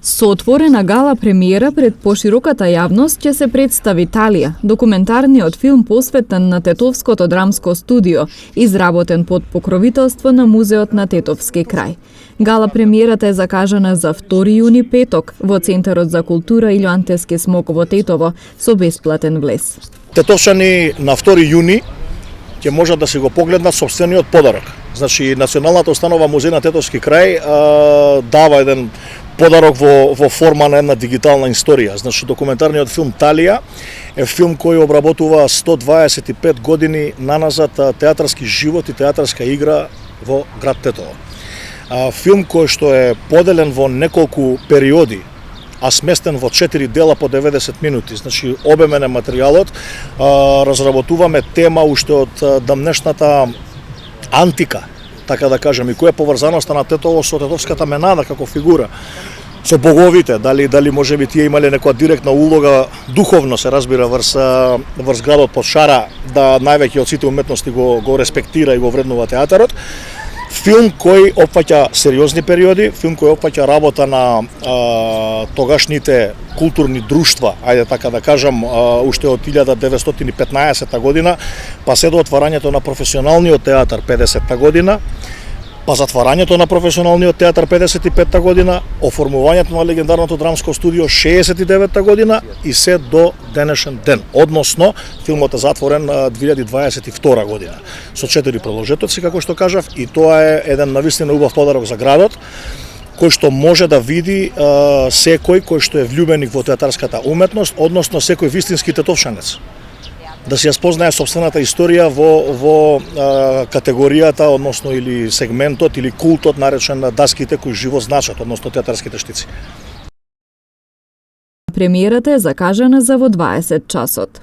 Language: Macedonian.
Со отворена гала премиера пред пошироката јавност ќе се представи Талија, документарниот филм посветен на Тетовското драмско студио, изработен под покровителство на Музеот на Тетовски крај. Гала премиерата е закажана за 2 јуни петок во Центарот за култура Илјо Антески Смок во Тетово со бесплатен влез. Тетовчани на 2 јуни ќе можат да се го погледнат сопствениот подарок. Значи, Националната установа Музеј на Тетовски крај дава еден подарок во форма на една дигитална историја. Значи, документарниот филм Талија е филм кој обработува 125 години наназад театарски живот и театарска игра во град Тетово. Филм кој што е поделен во неколку периоди, а сместен во 4 дела по 90 минути. Значи, обемен е материјалот. Разработуваме тема уште од дамнешната антика, така да кажем, и која е поврзаноста на Тетово со тетовската менада како фигура, со боговите, дали можеби тие имале некоја директна улога, духовно се разбира врз градот под шара, да највеќе од сите уметности го респектира и го вреднува театарот. Филм кој опфаќа сериозни периоди, филм кој опфаќа работа на тогашните културни друштва, ајде така да кажам, уште од 1915 година, па се до отварањето на професионалниот театар 50 година, па затварањето на професионалниот театар 55 година, оформувањето на легендарното драмско студио 69 година и се до денешен ден. Односно, филмот е затворен 2022 година со 4 продолжетоци, како што кажав, и тоа е еден навистина убав подарок за градот, кој што може да види секој кој што е влюбеник во театарската уметност, односно секој вистински тетовшанец, да си ја спознае собствената историја во категоријата, односно или сегментот или култот наречен на даските кои живо значат, односно театарските штици. Премиерата е закажана за во 20 часот.